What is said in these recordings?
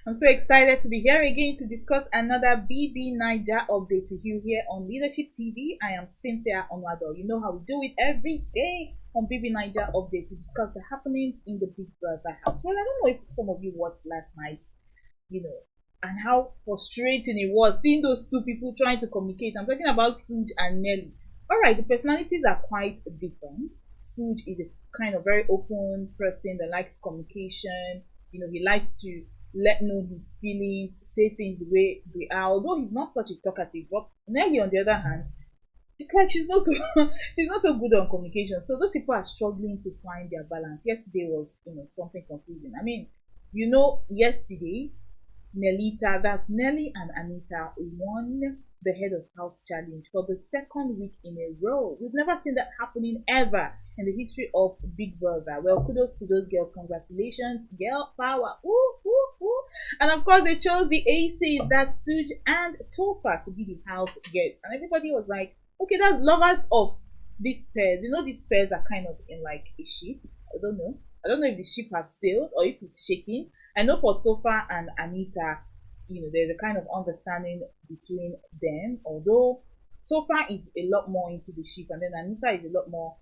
I'm so excited to be here again to discuss another BB Niger update with you here on Leadership TV. I am Cynthia Onwado. You know how we do it every day on BB Niger update to discuss the happenings in the Big Brother house. Well, I don't know if some of you watched last night, and how frustrating it was seeing those two people trying to communicate. I'm talking about Sooj and Nelly. Alright, the personalities are quite different. Sooj is a kind of very open person that likes communication. He likes to let know his feelings, say things the way they are. Although he's not such a talkative, but Nelly, on the other hand, it's like she's not so she's not so good on communication. So those people are struggling to find their balance. Yesterday was something confusing. I mean, yesterday Nelita, that's Nelly and Anita, won the head of house challenge for the second week in a row. We've never seen that happening ever in the history of Big Brother. Well, kudos to those girls. Congratulations. Girl power. Ooh, ooh, ooh. And of course, they chose the ACs, that's Sooj and Topher, to be the house guests. And everybody was like, okay, that's lovers of these pairs. These pairs are kind of in like a ship. I don't know. I don't know if the ship has sailed or if it's shaking. I know for Topher and Anita, there's a kind of understanding between them. Although Topher is a lot more into the ship, and then Anita is a lot more,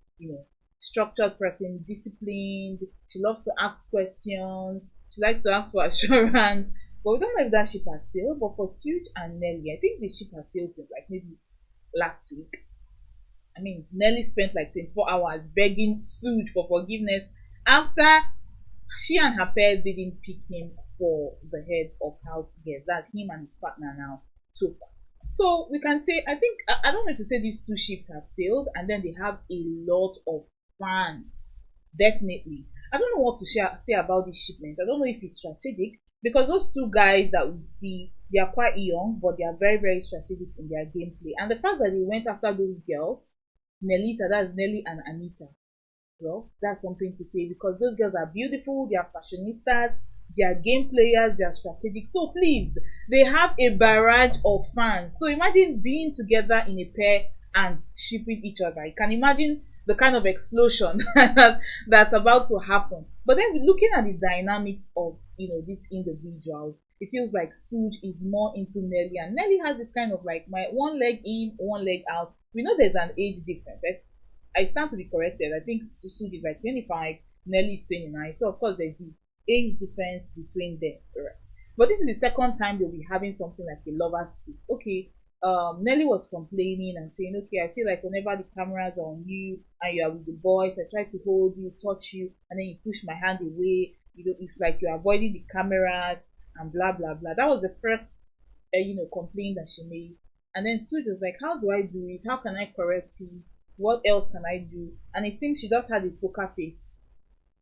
structured person, disciplined. She loves to ask questions. She likes to ask for assurance. But we don't know if that ship has sailed. But for Sooj and Nelly, I think the ship has sailed since like maybe last week. I mean, Nelly spent like 24 hours begging Sooj for forgiveness after she and her pair didn't pick him for the head of house guest. That's him and his partner now, Topher. So we can say, I don't know if to say these two ships have sailed, and then they have a lot of fans. Definitely. I don't know what to say about this shipment. I don't know if it's strategic, because those two guys that we see, they are quite young, but they are very, very strategic in their gameplay. And the fact that they went after those girls, Nelita, that's Nelly and Anita, well, that's something to say, because those girls are beautiful, they are fashionistas, they are game players, they are strategic. So please, they have a barrage of fans. So imagine being together in a pair and shipping each other. You can imagine the kind of explosion that's about to happen. But then looking at the dynamics of these individuals, it feels like Sooj is more into Nelly, and Nelly has this kind of like my one leg in, one leg out. We know there's an age difference. I stand to be corrected. I think Sooj is like 25, Nelly is 29. So of course there's the age difference between them, right? But this is the second time they'll be having something like a lover's tip. Okay, Nelly was complaining and saying, okay, I feel like whenever the cameras are on you and you are with the boys, I try to hold you, touch you, and then you push my hand away. It's like you're avoiding the cameras and blah blah blah. That was the first, complaint that she made. And then Sooj was like, how do I do it? How can I correct it? What else can I do? And it seems she just had a poker face.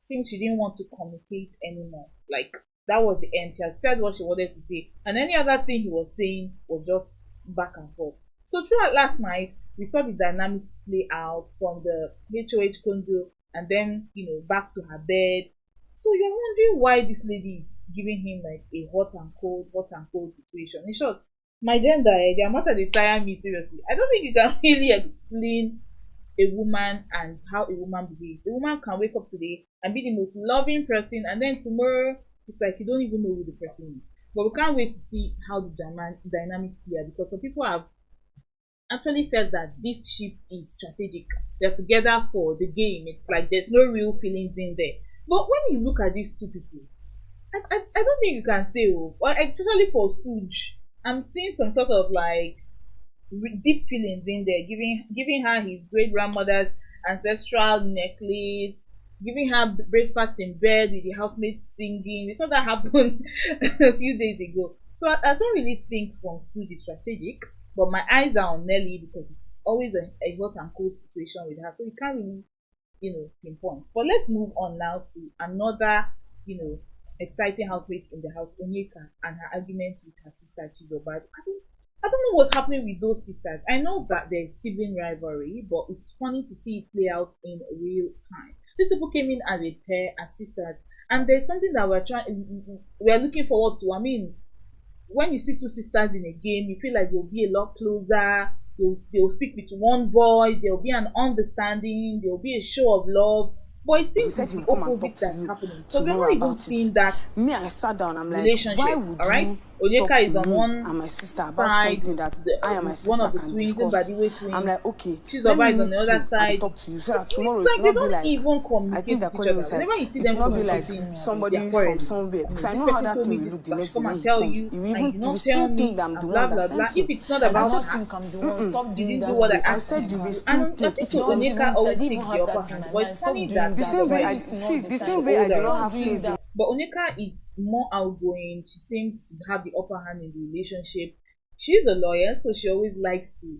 It seems she didn't want to communicate anymore. Like, that was the end. She had said what she wanted to say, and any other thing he was saying was just back and forth. So throughout last night, we saw the dynamics play out from the HOH condo and then, back to her bed. So you're wondering why this lady is giving him like a hot and cold situation. In short, my gender, the amount of they tire me seriously. I don't think you can really explain a woman and how a woman behaves. A woman can wake up today and be the most loving person, and then tomorrow it's like you don't even know who the person is. But we can't wait to see how the dynamics here, because some people have actually said that this ship is strategic. They're together for the game. It's like there's no real feelings in there. But when you look at these two people, I don't think you can say, well, especially for Sooj, I'm seeing some sort of like deep feelings in there, giving her his great grandmother's ancestral necklace, giving her breakfast in bed with the housemates singing. We saw that happen a few days ago. So I don't really think from Sooj is strategic, but my eyes are on Nelly because it's always a hot and cold situation with her. So you can't really, pinpoint. But let's move on now to another, exciting housemate in the house, Onyeka, and her argument with her sister chizoba. I don't know what's happening with those sisters. I know that there's sibling rivalry, but it's funny to see it play out in real time. These people came in as a pair, as sisters, and there's something that we're looking forward to. I mean, when you see two sisters in a game, you feel like they'll be a lot closer. They'll speak with one voice. There'll be an understanding. There'll be a show of love. But it He seems said it's he the will come and talk opposite to that's you happening because we're tomorrow not even about seeing it. that Me, I sat down. I'm like, why relationship. would All right, you talk Onyeka to is on me one and my sister about side something with that I and my one sister of the can twins, discuss? Mbadiwe I'm twins. like, okay, let me Chizoba is on the meet other you and side. talk to you so that tomorrow It's it like will they not be don't like, even I think communicate they're with each calling other. inside. Whenever you see It them will not be like communicating, they are somebody from quarreling. somewhere. You Because know, I this know how person that told thing me will this, look so the I should next day come when and he tell comes. you, and you did He will not tell still think me, that I'm the and blah one that blah blah. sent If him. it's not And I I about said, don't that, think I'm the one. Stop you doing didn't do that what I this I asked said you you to will thing. do. still And I think think if you Don't want even, Onyeka I always didn't even takes the have upper that in hand. my But mind. it's Stop funny doing that the that. same You're way doing I this thing all see the the time. same the way I did older not one. Stop have doing feelings. that. But Onyeka is more outgoing. She seems to have the upper hand in the relationship. She's a lawyer, so she always likes to,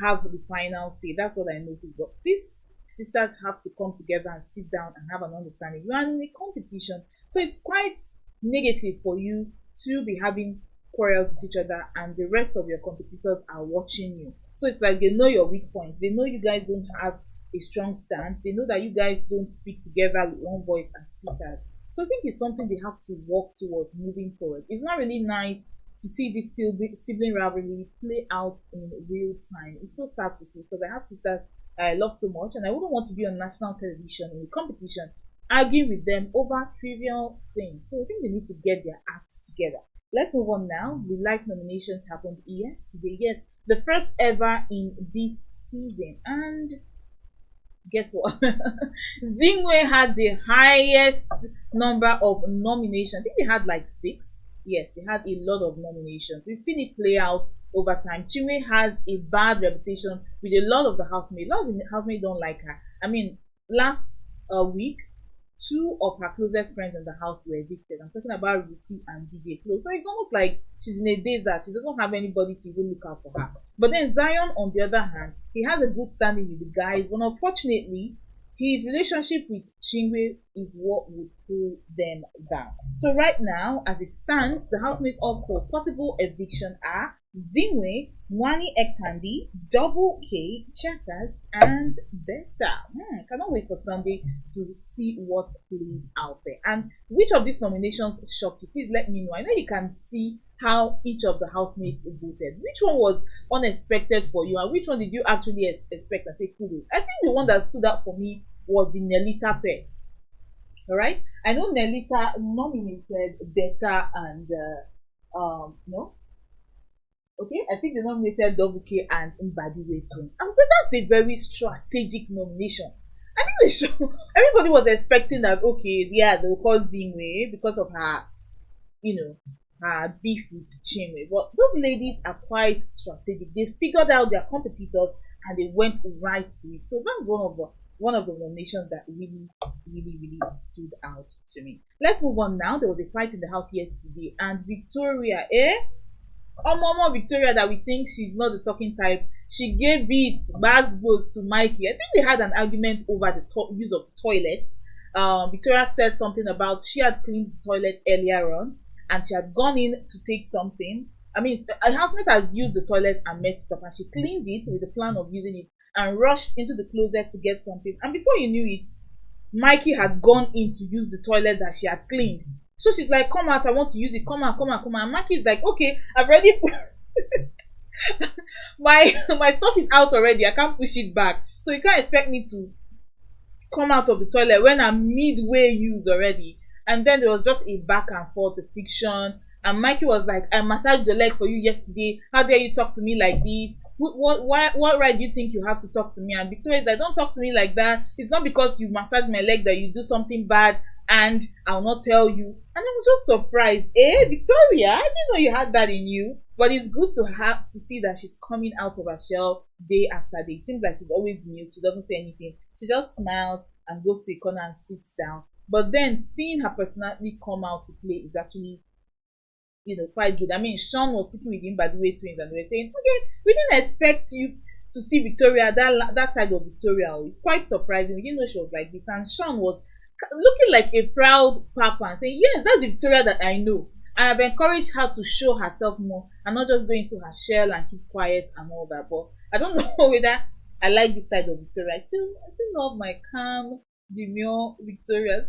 have the final say. That's what I noticed. But these sisters have to come together and sit down and have an understanding. You are in a competition, so it's quite negative for you to be having quarrels with each other, and the rest of your competitors are watching you. So it's like they know your weak points. They know you guys don't have a strong stand. They know that you guys don't speak together with one voice as sisters. So I think it's something they have to work towards moving forward. It's not really nice to see this sibling rivalry play out in real time. It's so sad to see because I have sisters I love so much, and I wouldn't want to be on national television in a competition arguing with them over trivial things. So I think they need to get their act together. Let's move on now. The live nominations happened yesterday. Yes, the first ever in this season. And guess what? Zingwe had the highest number of nominations. I think they had like six. Yes, they had a lot of nominations. We've seen it play out over time. Chinwe has a bad reputation with a lot of the housemates. A lot of the housemates don't like her. I mean, last week, two of her closest friends in the house were evicted. I'm talking about Ruti and DJ Flo. So it's almost like she's in a desert. She doesn't have anybody to even look out for her. But then Zion, on the other hand, he has a good standing with the guys, but unfortunately, his relationship with Chingwe is what would pull them down. So right now, as it stands, the housemates up for possible eviction are Zinwe, Mwani X Handy, Double K, Checkers, and Beta. Cannot wait for Sunday to see what plays out there. And which of these nominations shocked you? Please let me know. I know you can see how each of the housemates voted. Which one was unexpected for you, and which one did you actually expect and say kudos? I think the one that stood out for me was the Nelita pair. All right, I know Nelita nominated Beta and no, okay, I think they nominated Double K and Mbadiwe twins. I would say that's a very strategic nomination. I think they show everybody was expecting that okay, yeah, they'll call Zingwe because of her, you know, her beef with Chinwe. But those ladies are quite strategic. They figured out their competitors and they went right to it. So that's one of the nominations that really, really, really stood out to me. Let's move on now. There was a fight in the house yesterday, and Victoria, Mama Victoria, that we think she's not the talking type, she gave it buzzwords to Mikey. I think they had an argument over the use of the toilet. Victoria said something about she had cleaned the toilet earlier on and she had gone in to take something. I mean, a housemate has used the toilet and messed it up, and she cleaned it with the plan of using it and rushed into the closet to get something. And before you knew it, Mikey had gone in to use the toilet that she had cleaned. So she's like, come out, I want to use it, come out, come out, come out. And Mikey's like, okay, I've already my stuff is out already, I can't push it back. So you can't expect me to come out of the toilet when I'm midway used already. And then there was just a back and forth, a fiction. And Mikey was like, I massaged the leg for you yesterday. How dare you talk to me like this? What right do you think you have to talk to me? And Victoria is like, don't talk to me like that. It's not because you massage my leg that you do something bad and I'll not tell you. And I was just surprised. Victoria, I didn't know you had that in you. But it's good to see that she's coming out of her shell day after day. It seems like she's always mute. She doesn't say anything. She just smiles and goes to a corner and sits down. But then seeing her personality come out to play is actually, quite good. I mean, Sean was speaking with him by the way twins, and they were saying, okay, we didn't expect you to see Victoria, that side of Victoria. It's quite surprising. We didn't know she was like this. And Sean was looking like a proud papa and saying, yes, that's the Victoria that I know. And I've encouraged her to show herself more and not just go into her shell and keep quiet and all that. But I don't know whether I like this side of Victoria. I still love my calm, demure Victoria.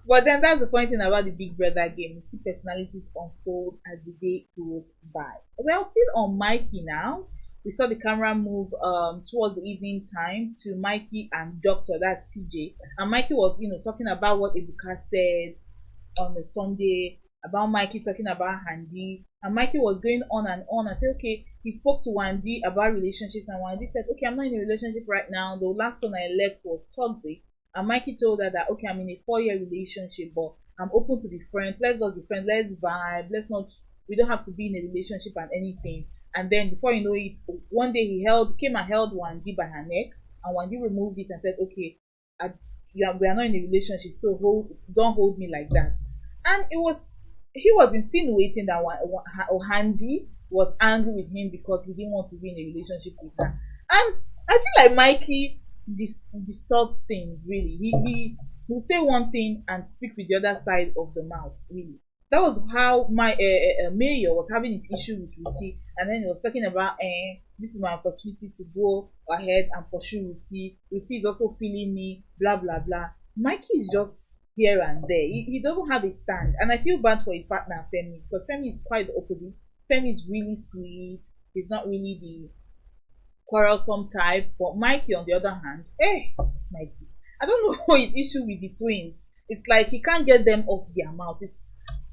But then that's the funny thing about the Big Brother game. You see personalities unfold as the day goes by. Well, still on Mikey now. we saw the camera move towards the evening time to Mikey and Doctor, that's TJ. And Mikey was, talking about what Ibuka said on a Sunday, about Mikey talking about Handy. And Mikey was going on and on and said, okay, he spoke to Wandy about relationships, and Wandy said, okay, I'm not in a relationship right now. The last one I left was toxic. And Mikey told her that, okay, I'm in a 4-year relationship, but I'm open to be friends. Let's just be friends. Let's vibe. Let's not, we don't have to be in a relationship and anything. And then before you know it, one day came and held Wandy by her neck, and Wandy removed it and said, okay, we are not in a relationship, so don't hold me like that. And he was insinuating that Handy was angry with him because he didn't want to be in a relationship with her. And I feel like Mikey distorts things, really. He will say one thing and speak with the other side of the mouth, really. That was how my mayor was having an issue with Ruti, and then he was talking about, this is my opportunity to go ahead and pursue Ruti. Ruti is also feeling me, blah blah blah. Mikey is just here and there. He doesn't have a stand, and I feel bad for his partner Femi, because Femi is quite the opposite. Femi is really sweet. He's not really the quarrelsome type, but Mikey, on the other hand, Mikey, I don't know his issue with the twins. It's like he can't get them off their mouth.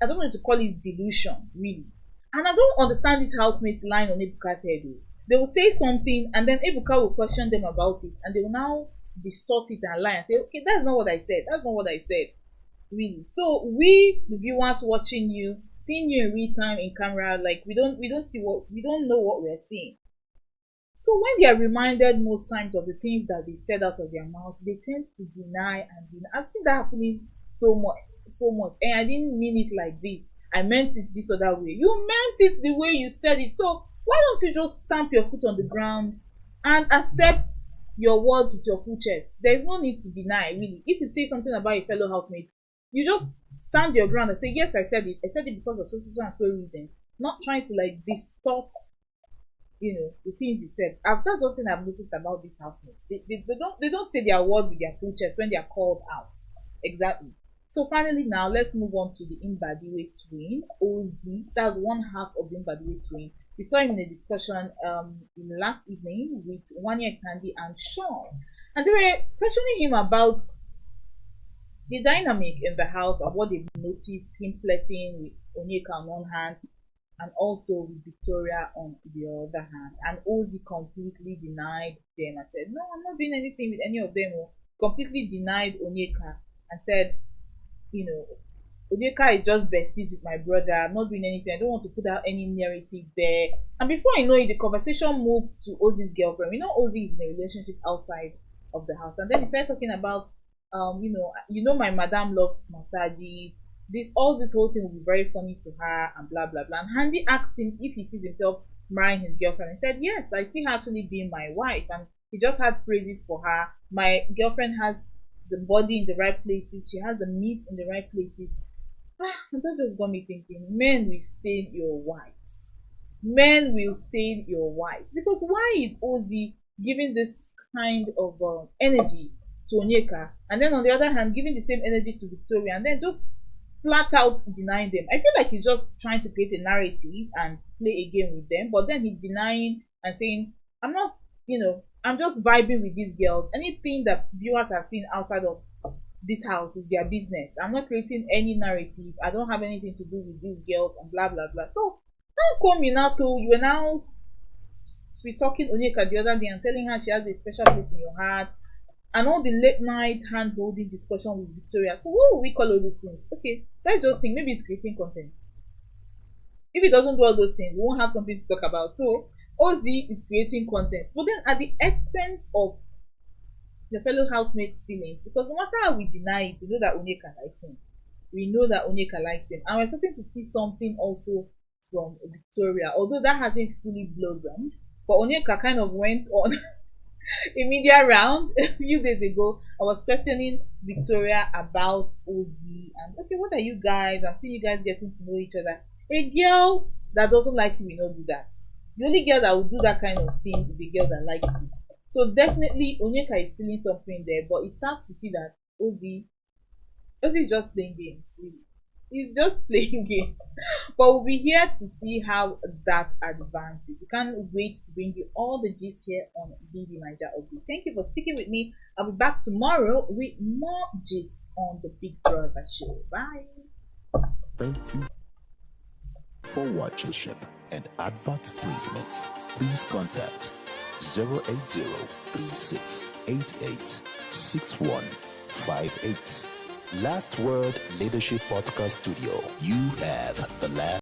I don't want to call it delusion, really. And I don't understand these housemates lying on Ebuka's head. They will say something, and then Ebuka will question them about it, and they will now distort it and lie and say, okay, that's not what I said. That's not what I said. Really. So we, the viewers watching you, seeing you in real time in camera, like we don't know what we're seeing. So when they are reminded most times of the things that they said out of their mouth, they tend to deny and deny. I've seen that happening so much. And I didn't mean it like this. I meant it this other way. You meant it the way you said it. So why don't you just stamp your foot on the ground and accept your words with your full chest? There's no need to deny, really. If you say something about a fellow housemate, you just stand your ground and say, yes, I said it. I said it because of so and so reason. Not trying to like distort, the things you said. That's one thing I've noticed about these housemates. They don't say their words with their full chest when they are called out. Exactly. So finally now, let's move on to the Imbadiwe twin, Ozee. That's one half of the Imbadiwe twin. We saw him in a discussion in the last evening with Onyeka Handy and Sean. And they were questioning him about the dynamic in the house of what they've noticed, him flirting with Onyeka on one hand and also with Victoria on the other hand. And Ozee completely denied them and said, no, I'm not doing anything with any of them. Completely denied Onyeka and said, Onyeka is just besties with my brother. I'm not doing anything. I don't want to put out any narrative there. And before I know it, the conversation moved to Ozee's girlfriend. Ozee is in a relationship outside of the house. And then he started talking about, my madam loves massages. This whole thing will be very funny to her and blah blah blah. And Handy asked him if he sees himself marrying his girlfriend. He said, yes, I see her actually being my wife. And he just had praises for her. My girlfriend has the body in the right places. She has the meat in the right places. And that just got me thinking, men will stain your white. Men will stain your white. Because why is Ozee giving this kind of energy to Onyeka, and then on the other hand giving the same energy to Victoria, and then just flat out denying them? I feel like he's just trying to create a narrative and play a game with them, but then he's denying and saying, I'm not, I'm just vibing with these girls. Anything that viewers have seen outside of this house is their business. I'm not creating any narrative. I don't have anything to do with these girls and blah blah blah. So how come you were now sweet talking Onyeka the other day and telling her she has a special place in your heart, and all the late night hand holding discussion with Victoria? So what will we call all those things? Okay, let's just think maybe it's creating content. If it doesn't do all those things, we won't have something to talk about. So Ozee is creating content, but then at the expense of the fellow housemates' feelings, because no matter how we deny it, we know that Onyeka likes him. And we're starting to see something also from Victoria, although that hasn't fully blossomed. But Onyeka kind of went on a media round a few days ago. I was questioning Victoria about Ozee and, okay, what are you guys? I'm seeing you guys getting to know each other. A girl that doesn't like you will not do that. The only girl that will do that kind of thing is the girl that likes you. So definitely Onyeka is feeling something there, but it's sad to see that Ozee is just playing games, really. He's just playing games. But we'll be here to see how that advances. We can't wait to bring you all the gist here on BB Niger Update. Thank you for sticking with me. I'll be back tomorrow with more gist on the Big Brother show. Bye. Thank you for watching and advert placements. Please contact 08036886158. Last Word Leadership Podcast Studio. You have the last